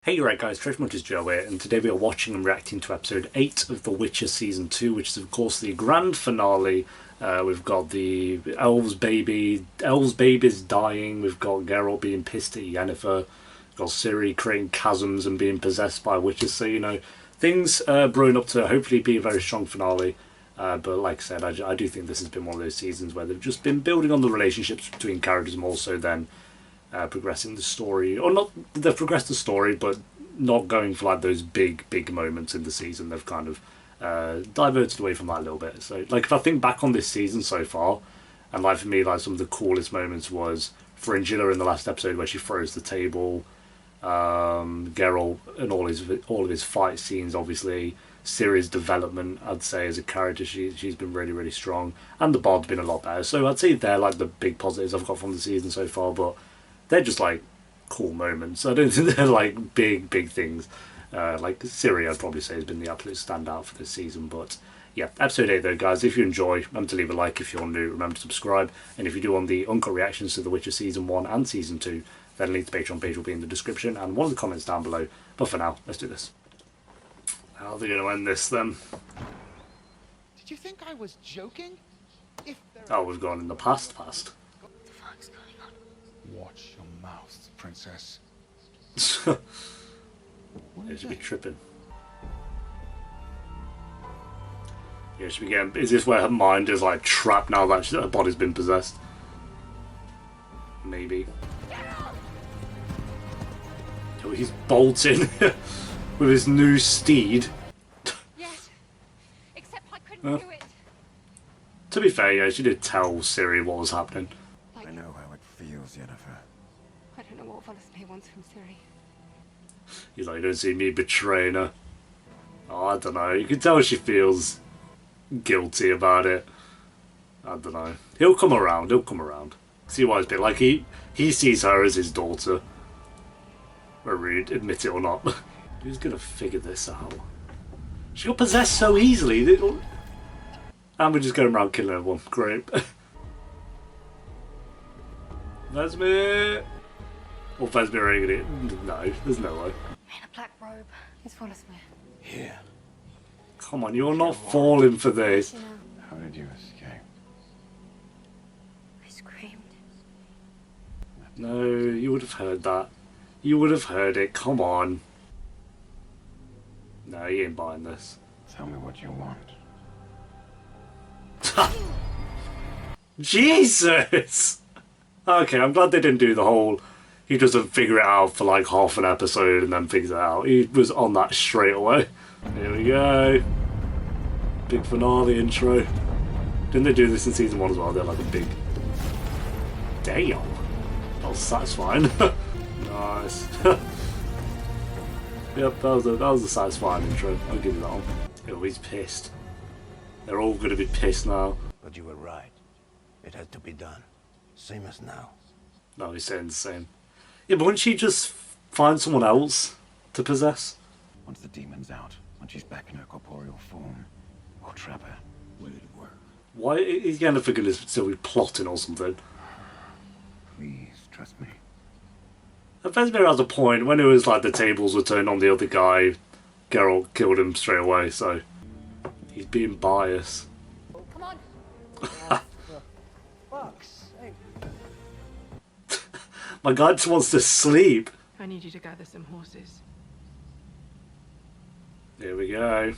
Hey, right guys, Treasure Hunters Joe here, and today we are watching and reacting to episode 8 of The Witcher Season 2, which is of course the grand finale. We've got the elves' baby's dying, we've got Geralt being pissed at Yennefer, we've got Ciri creating chasms and being possessed by witches, so you know, things brewing up to hopefully be a very strong finale. But like I said, I do think this has been one of those seasons where they've just been building on the relationships between characters more so than progressing the story, or not. They've progressed the story, but not going for like those big moments in the season. They've kind of diverted away from that a little bit. So, like, if I think back on this season so far, and like for me, like some of the coolest moments was Fringilla in the last episode where she throws the table, Geralt and all of his fight scenes. Obviously, Ciri's development, I'd say, as a character, she's been really strong, and the Bard's been a lot better. So I'd say they're like the big positives I've got from the season so far, but they're just like cool moments. I don't think they're like big things. Like Ciri, I'd probably say, has been the absolute standout for this season. But yeah, episode 8 though, guys. If you enjoy, remember to leave a like. If you're new, remember to subscribe. And if you do want the uncut reactions to The Witcher Season 1 and Season 2, then link to the Patreon page will be in the description and one of the comments down below. But for now, let's do this. How are they going to end this then? Did you think I was joking? Oh, we've gone in the past. Watch your mouth, princess. They should be tripping. Yeah, should be getting. Is this where her mind is like trapped now that her body's been possessed? Maybe. Oh, he's bolting with his new steed. Yes, except I couldn't do it. To be fair, yeah, she did tell Ciri what was happening. I know how it feels, Yennefer. I don't know what Volospir wants from Ciri. He's like, you don't see me betraying her. Oh, I don't know. You can tell she feels guilty about it. I don't know. He'll come around. See why it's been like he sees her as his daughter. Whether he'd admit it or not. Who's gonna figure this out? She got possessed so easily. And we're just going around killing everyone. Great. Vesemir! Or Vesemir ain't gonna... No, there's no way. In a black robe. It's Volospir. Here. Come on, you're not falling for this. You know, How did you escape? I screamed. No, you would have heard that. You would have heard it. Come on. No, you ain't buying this. Tell me what you want. Jesus! Okay, I'm glad they didn't do the whole... He doesn't figure it out for like half an episode and then figures it out. He was on that straight away. Here we go. Big finale intro. Didn't they do this in season 1 as well? They're like a big... Damn. That was satisfying. Nice. Yep, that was a satisfying intro. I'll give you that one. Oh, he's pissed. They're all going to be pissed now. But you were right. It had to be done. Same as now. No, he's saying the same. Yeah, but wouldn't she just find someone else to possess? Once the demon's out, when she's back in her corporeal form, we'll trap her. Will it work? Why is Yennefer going to still be plotting or something? Please, trust me. And Vesemir has a point. When it was like the tables were turned on the other guy, Geralt killed him straight away, so... He's being biased. Come on. Fuck's sake. My guy just wants to sleep. I need you to gather some horses. Here we go.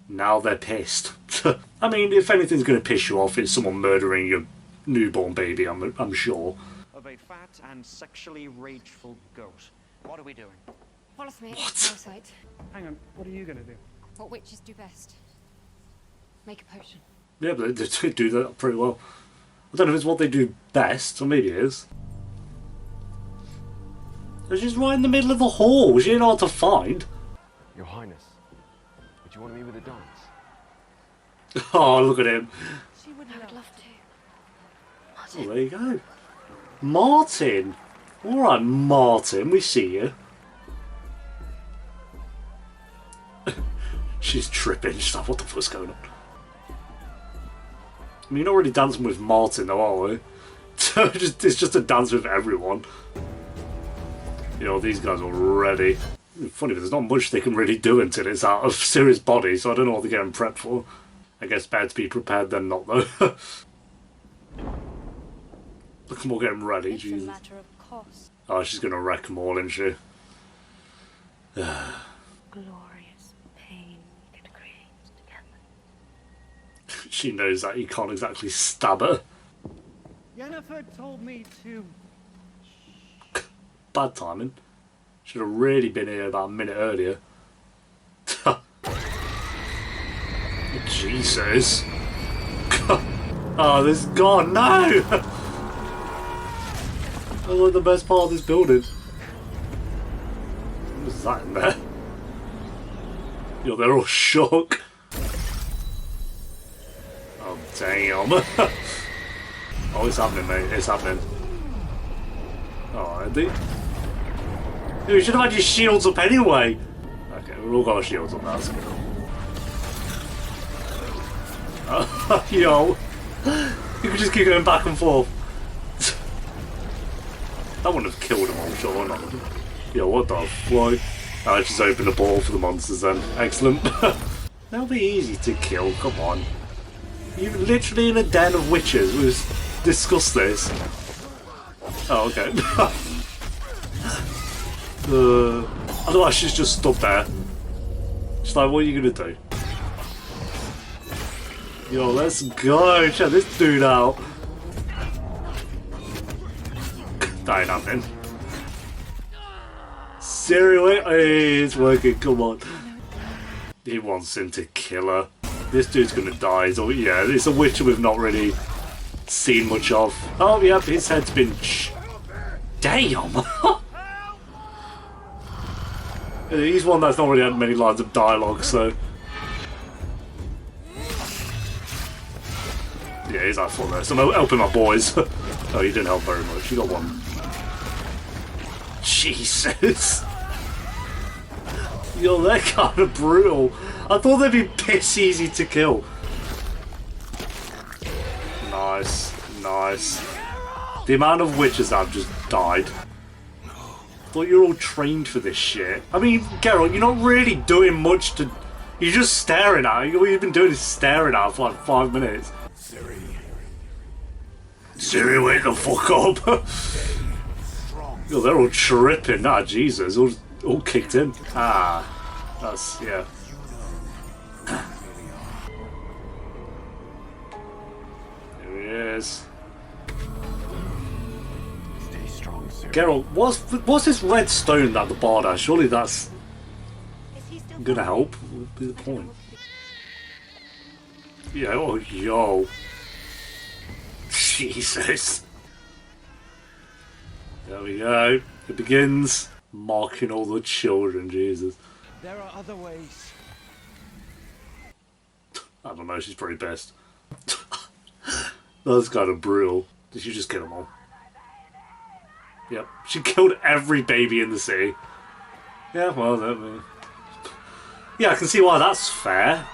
Now they're pissed. I mean, if anything's going to piss you off, it's someone murdering your newborn baby, I'm sure. Of a fat and sexually rageful goat. What are we doing? Volospir, What? parasite. Hang on, what are you gonna do? What witches do best? Make a potion. Yeah, but they do that pretty well. I don't know if it's what they do best, or maybe it is. They're just right in the middle of the hall. She ain't hard to find. Your Highness, would you want to meet with a dance? Oh, look at him. I would love to. Oh, there you go. Martin. Alright, Martin, we see you. She's tripping. She's like, what the fuck's going on? I mean, you're not really dancing with Martin, though, are we? So it's just a dance with everyone. You know, these guys are ready. Funny, but there's not much they can really do until it's out of Ciri's body, so I don't know what they're getting prepped for. I guess better to be prepared than not, though. Look at them all getting ready, It's a Jesus. matter of cost. Oh, she's gonna wreck them all, isn't she? Glorious pain we could create together. She knows that you can't exactly stab her. Yennefer told me to... Bad timing. Should have really been here about a minute earlier. Jesus. Oh, this is gone. No! That's like the best part of this building. What's that in there? Yo, they're all shook. Oh, damn. Oh, it's happening, mate. It's happening. Oh, you should have had your shields up anyway. Okay, we've all got our shields up now. Yo, you could just keep going back and forth. That wouldn't have killed them all, sure not. Yo, what the fuck? I just opened a ball for the monsters then. Excellent. That'll be easy to kill, come on. You're literally in a den of witches. We've discussed this. Oh, okay. Otherwise she's just stood there. She's like, what are you gonna do? Yo, let's go! Check this dude out! That ain't happening. Seriously? Hey, it's working, come on. He wants him to kill her. This dude's gonna die, so yeah, it's a witcher we've not really seen much of. Oh, yep, his head's been... Damn! He's one that's not really had many lines of dialogue, so... Yeah, he's like, full there. So I'm helping my boys. Oh, you didn't help very much. You got one. Jesus! Yo, they're kind of brutal. I thought they'd be piss easy to kill. Nice, nice. The amount of witches that have just died. I thought you were all trained for this shit. I mean, Geralt, you're not really doing much to... You're just staring at her. All you've been doing is staring at her for like 5 minutes. Ciri, wake the fuck up! Yo, they're all tripping. Ah, Jesus. All kicked in. Ah. That's... yeah. Here he is. Stay strong, Ciri. Geralt, what's this red stone at the bar there? Surely that's Is he still gonna help? What would be the point? Yeah, oh, yo. Jesus. There we go. It begins. Marking all the children, Jesus. There are other ways. I don't know, she's pretty pissed. That's kind of brutal. Did she just kill them all? Yep. She killed every baby in the city. Yeah, well, yeah, I can see why that's fair.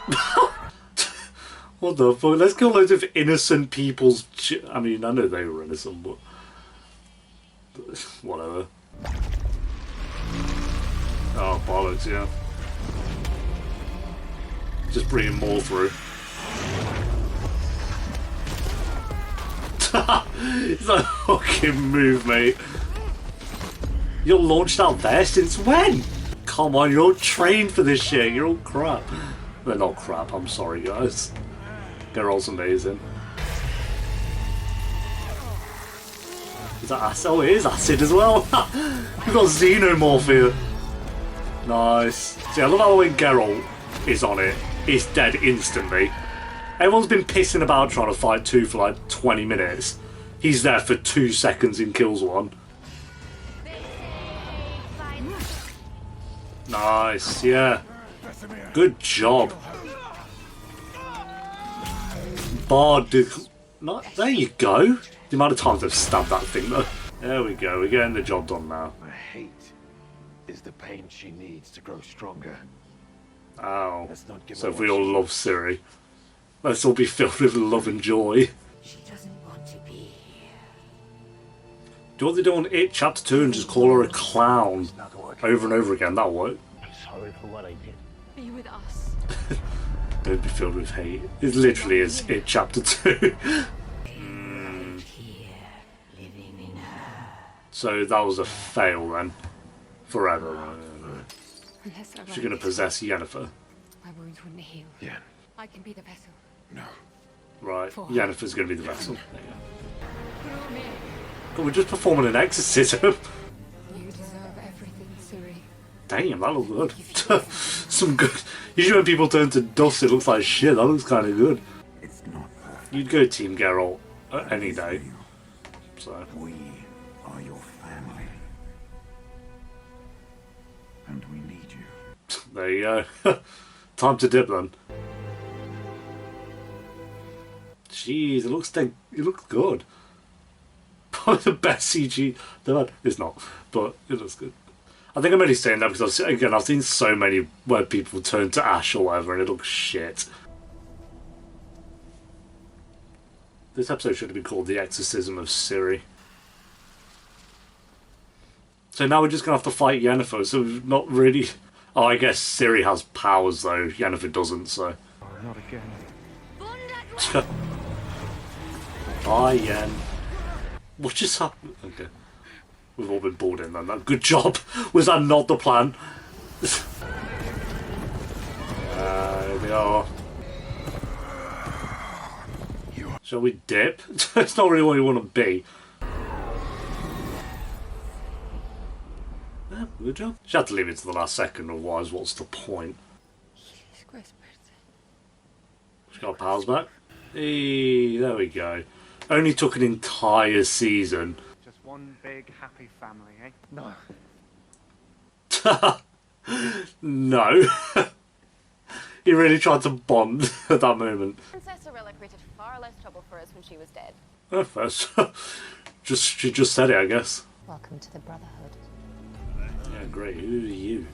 What the fuck? Let's kill loads of innocent people's... I mean, I know they were innocent, but whatever. Oh, bollocks, yeah. Just bringing more through. It's a fucking move, mate. You're launched out there since when? Come on, you're all trained for this shit. You're all crap. They're not crap, I'm sorry, guys. Geralt's amazing. Is that acid? Oh, it is acid as well. We've got xenomorph here. Nice. See, I love how when Geralt is on it, it's dead instantly. Everyone's been pissing about trying to fight two for like 20 minutes. He's there for 2 seconds and kills one. Nice, yeah. Good job. Bard, there you go. The amount of times I've stabbed that thing though. There we go, we're getting the job done now. My hate is the pain she needs to grow stronger. Ow. Let's not give So her if we what all she love Ciri, let's all be filled with love and joy. She doesn't want to be here. Do what they do on It Chapter 2 and just call her a clown over and over again. That'll work. I'm sorry for what I did. Are you with us? Don't be filled with hate. It literally is It Chapter 2. So that was a fail then. Forever. Unless I She's going to possess Yennefer. my wounds wouldn't heal. Yeah. I can be the vessel. No. Right. For- Yennefer's going to be the vessel. There you Through me. go. We're just performing an exorcism. You deserve everything, Ciri. Damn, that looked good. Some good. Usually when people turn to dust, it looks like shit. That looks kind of good. It's not perfect. You'd go Team Geralt any day. So. We are your family. And we need you. There you go. Time to dip then. Jeez, it looks good. Probably the best CG they've had. It's not, but it looks good. I think I'm only saying that because I've seen so many where people turn to ash or whatever and it looks shit. This episode should have been called The Exorcism of Ciri. So now we're just going to have to fight Yennefer, so we've not really... Oh, I guess Ciri has powers though, Yennefer doesn't, so... Oh, not again. Bye, Yen. What just happened? Okay. We've all been bored in then. Good job. Was that not the plan? There we are. Shall we dip? It's not really what you want to be. Yeah, good job. She had to leave it to the last second, otherwise what's the point? She got powers back. Hey, there we go. Only took an entire season. Just one big happy family, eh? No. No. He really tried to bond at that moment. Princess Arella created far less trouble for us when she was dead. Oh, first. She just said it, I guess. Welcome to the Brotherhood. Yeah, great. Who are you?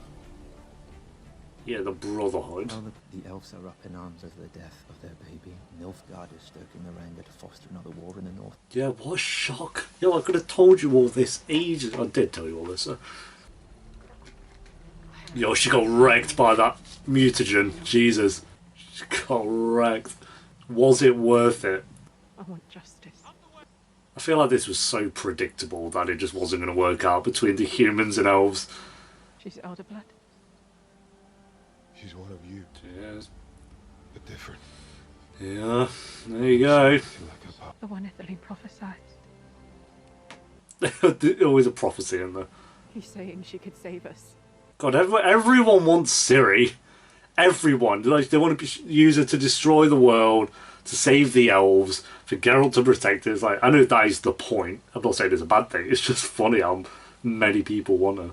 Yeah, the Brotherhood. Now that the elves are up in arms over the death of their baby, Nilfgaard is stoking their anger to foster another war in the north. Yeah, what a shock. Yeah, I could have told you all this ages. I did tell you all this. Yo, she got wrecked by that mutagen. Jesus. She got wrecked. Was it worth it? I want justice. I feel like this was so predictable that it just wasn't going to work out between the humans and elves. She's elder blood. She's one of you, Cheers. but different. Yeah, there you go. Like a pup. The one Etheline prophesied. There's always a prophecy in there. He's saying she could save us. God, everyone wants Ciri. Everyone. Like, they want to use her to destroy the world, to save the elves, for Geralt to protect her. It's like, I know that is the point. I'm not saying it's a bad thing. It's just funny how many people want her.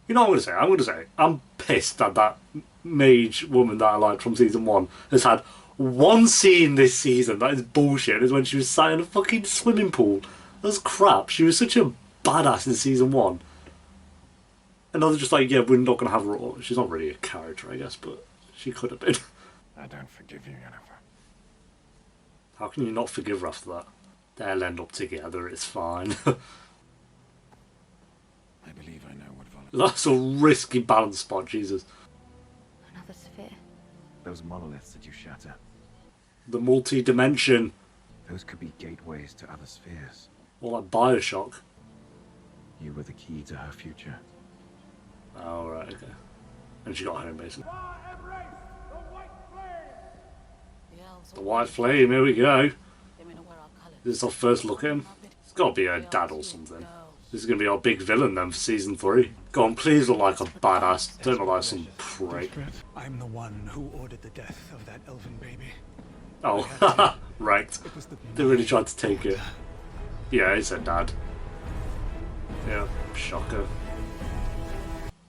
You know what I'm going to say? I'm pissed that that mage woman that I liked from season 1 has had one scene this season that is bullshit. Is when she was sat in a fucking swimming pool. That's crap. She was such a badass in season 1. And they're just like, yeah, we're not going to have her. She's not really a character, I guess, but she could have been. I don't forgive you, Yennefer. How can you not forgive her after that? They'll end up together, it's fine. I believe I know what That's a risky balance spot, Jesus. Another sphere. Those monoliths that you shatter, The multi-dimension. those could be gateways to other spheres. Or like Bioshock. You were the key to her future. Oh, right, okay. And she got home, basically. The White Flame, here we go. This is our first look at him. It's got to be her dad or something. This is going to be our big villain then for season 3. Go on, please look like a badass. Don't look like some prick. I'm the one who ordered the death of that elven baby. Oh, right. They really tried to take it. Yeah, it's her dad. Yeah, shocker.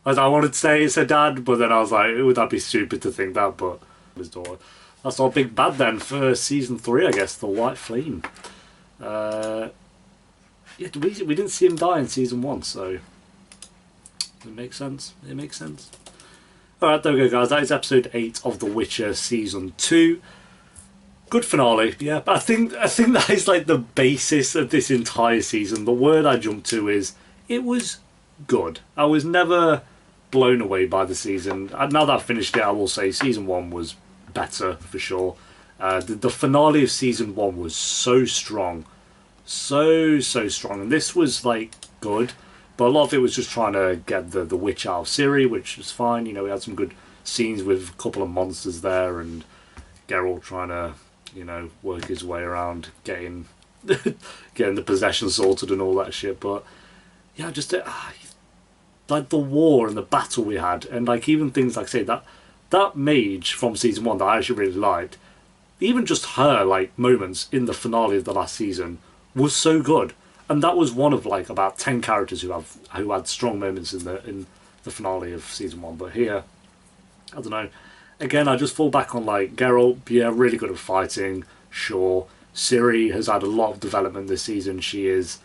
I wanted to say it's her dad, but then I was like, would that be stupid to think that? But his daughter. That's our big bad then for season 3, I guess. The White Flame. Yeah, we didn't see him die in season 1, so it makes sense. It makes sense. Alright, there we go, guys. That is episode 8 of The Witcher season 2. Good finale, yeah. But I think that is like the basis of this entire season. The word I jumped to is it was good. I was never blown away by the season. Now that I've finished it, I will say season 1 was better for sure. The finale of season 1 was so strong, so strong, and this was like good. But a lot of it was just trying to get the witch out of Ciri, which was fine. You know, we had some good scenes with a couple of monsters there, and Geralt trying to, you know, work his way around getting the possession sorted and all that shit. But yeah, just like the war and the battle we had, and like even things like, say, that mage from season 1 that I actually really liked, even just her like moments in the finale of the last season was so good. And that was one of like about 10 characters who had strong moments in the finale of season 1. But here, I don't know. Again, I just fall back on like Geralt, yeah, really good at fighting, sure. Ciri has had a lot of development this season. She is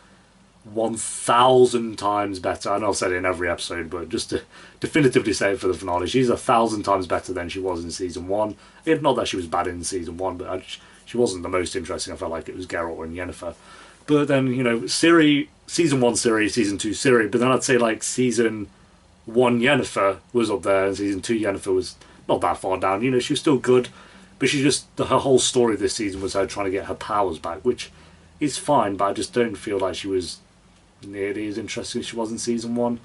1,000 times better. I know I've said it in every episode, but just to definitively say it for the finale, she's 1,000 times better than she was in season 1. If not that she was bad in season 1, but she wasn't the most interesting. I felt like it was Geralt and Yennefer. But then, you know, Ciri, season 1 Ciri, season 2 Ciri, but then I'd say like season 1 Yennefer was up there, and season 2 Yennefer was not that far down. You know, she was still good, but she just, her whole story this season was her trying to get her powers back, which is fine, but I just don't feel like she was nearly as interesting as she was in season 1.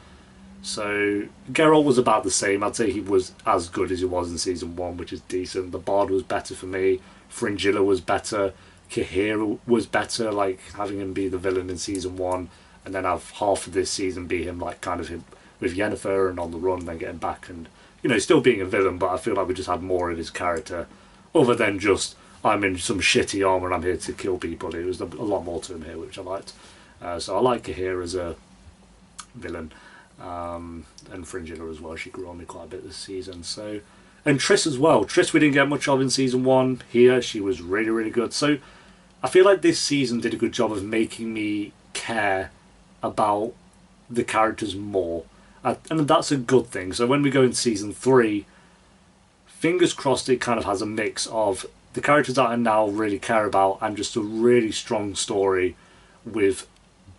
So Geralt was about the same. I'd say he was as good as he was in season 1, which is decent. The Bard was better for me. Fringilla was better. Cahir was better, like having him be the villain in season 1, and then have half of this season be him like kind of him with Yennefer and on the run, and then getting back and, you know, still being a villain, but I feel like we just had more of his character other than just I'm in some shitty armor and I'm here to kill people. It was a lot more to him here, which I liked. So I like Cahir as a villain, and Fringilla as well. She grew on me quite a bit this season. So, and Triss as well. Triss we didn't get much of in season 1. Here she was really, really good. So I feel like this season did a good job of making me care about the characters more, and that's a good thing. So when we go into season 3, fingers crossed it kind of has a mix of the characters that I now really care about and just a really strong story with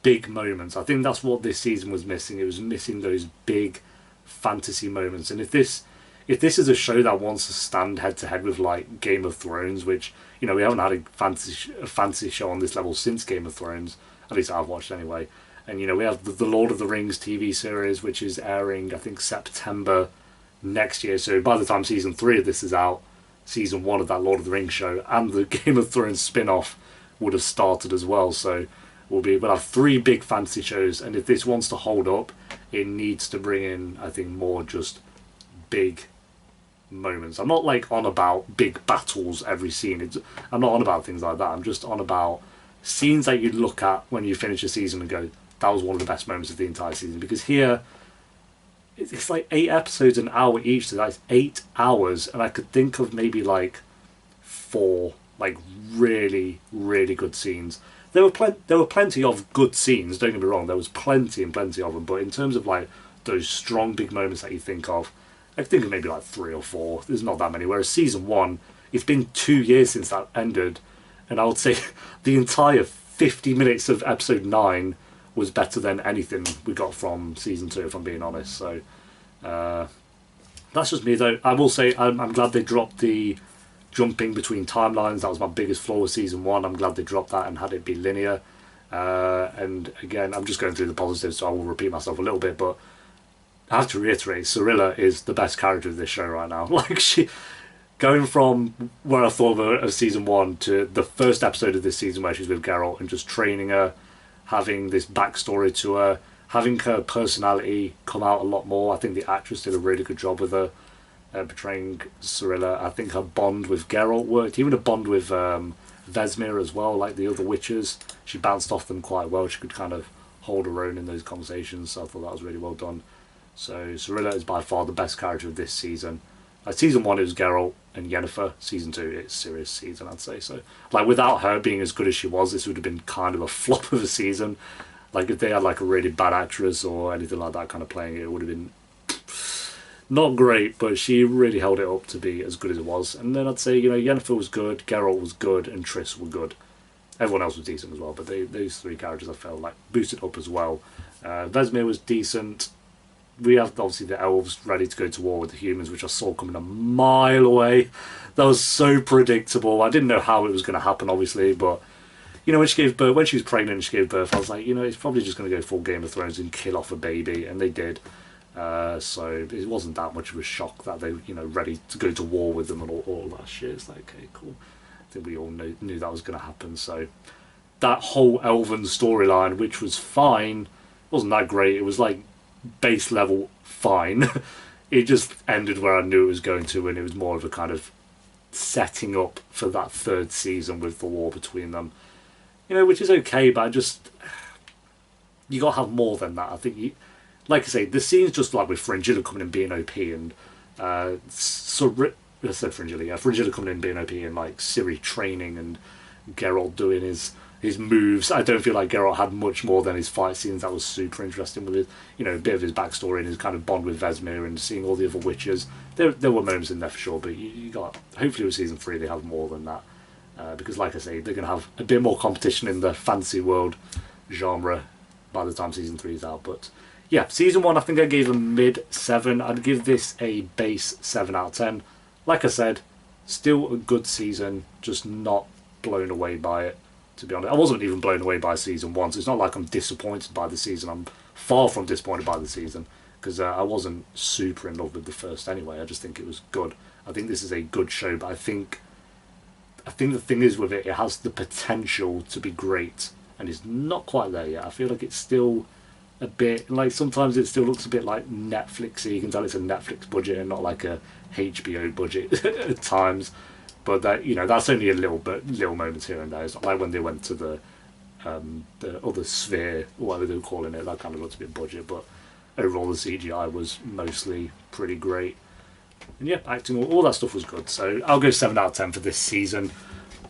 big moments. I think that's what this season was missing. It was missing those big fantasy moments. And if this is a show that wants to stand head to head with like Game of Thrones, which, you know, we haven't had a fantasy show on this level since Game of Thrones, at least I've watched anyway. And, you know, we have the Lord of the Rings TV series, which is airing, I think, September next year. So by the time season 3 of this is out, season 1 of that Lord of the Rings show and the Game of Thrones spin-off would have started as well. So we'll have 3 big fantasy shows, and if this wants to hold up, it needs to bring in, I think, more just big moments. I'm not like on about big battles every scene. I'm not on about things like that. I'm just on about scenes that you look at when you finish a season and go, that was one of the best moments of the entire season. Because here, it's like 8 episodes, an hour each, so that's 8 hours, and I could think of maybe like 4 like really, really good scenes. There were plenty of good scenes, don't get me wrong, there was plenty and plenty of them, but in terms of like those strong big moments that you think of, I think of maybe like 3 or 4. There's not that many. Whereas season 1, it's been 2 years since that ended, and I would say the entire 50 minutes of episode 9 was better than anything we got from season 2, if I'm being honest. So that's just me, though. I will say I'm glad they dropped the jumping between timelines. That was my biggest flaw with season 1. I'm glad they dropped that and had it be linear. And again, I'm just going through the positives, so I will repeat myself a little bit, but I have to reiterate, Cirilla is the best character of this show right now. Like, she, going from where I thought of her as season 1 to the first episode of this season where she's with Geralt and just training her, having this backstory to her, having her personality come out a lot more. I think the actress did a really good job with her portraying Cirilla. I think her bond with Geralt worked, even a bond with Vesemir as well, like the other witches. She bounced off them quite well. She could kind of hold her own in those conversations, so I thought that was really well done. So Cirilla is by far the best character of this season. Season 1 it was Geralt and Yennefer. Season 2 it's Ciri's season, I'd say. So like without her being as good as she was, this would have been kind of a flop of a season. Like if they had like a really bad actress or anything like that kind of playing it, it would have been not great, but she really held it up to be as good as it was. And then I'd say, you know, Yennefer was good, Geralt was good, and Triss were good. Everyone else was decent as well, but those three characters I felt like boosted up as well. Vesemir was decent. We have obviously the elves ready to go to war with the humans, which I saw coming a mile away. That was so predictable. I didn't know how it was going to happen, obviously, but you know, when she gave birth, when she was pregnant and she gave birth, I was like, you know, it's probably just going to go full Game of Thrones and kill off a baby, and they did. So it wasn't that much of a shock that they, you know, ready to go to war with them and all that shit. It's like, okay, cool. I think we all knew that was going to happen. So that whole elven storyline, which was fine, wasn't that great. It was like base level fine. It just ended where I knew it was going to, and it was more of a kind of setting up for that third season with the war between them. You know, which is okay, but I just, you got to have more than that. I think like I say, the scenes just like with Fringilla coming in being OP and I said Fringilla, yeah, Fringilla coming in being OP and like Ciri training and Geralt doing his moves. I don't feel like Geralt had much more than his fight scenes. That was super interesting with his, you know, a bit of his backstory and his kind of bond with Vesemir and seeing all the other witches. There were moments in there for sure, but you got, hopefully with season 3 they have more than that. Because like I say, they're going to have a bit more competition in the fantasy world genre by the time season 3 is out. But yeah, season 1 I think I gave a mid 7. I'd give this a base 7 out of 10. Like I said, still a good season, just not blown away by it, to be honest. I wasn't even blown away by season 1, so it's not like I'm disappointed by the season. I'm far from disappointed by the season, because I wasn't super in love with the first anyway. I just think it was good. I think this is a good show, but I think the thing is with it, it has the potential to be great, and it's not quite there yet. I feel like it's still a bit, like sometimes it still looks a bit like Netflixy. You can tell it's a Netflix budget and not like a HBO budget at times. But that, you know, that's only a little moments here and there. It's not like when they went to the other sphere, or whatever they were calling it. That kind of looked a bit budget, but overall the CGI was mostly pretty great. And yeah, acting, all that stuff was good. So I'll go 7 out of 10 for this season.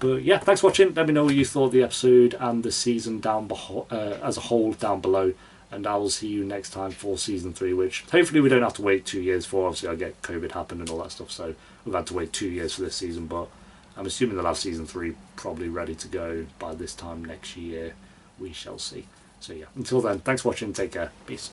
But yeah, thanks for watching. Let me know what you thought of the episode and the season down as a whole down below. And I will see you next time for season 3, which hopefully we don't have to wait 2 years for. Obviously I get COVID happen and all that stuff, so we've had to wait 2 years for this season. But I'm assuming they'll have season 3 probably ready to go by this time next year. We shall see. So yeah, until then, thanks for watching. Take care. Peace.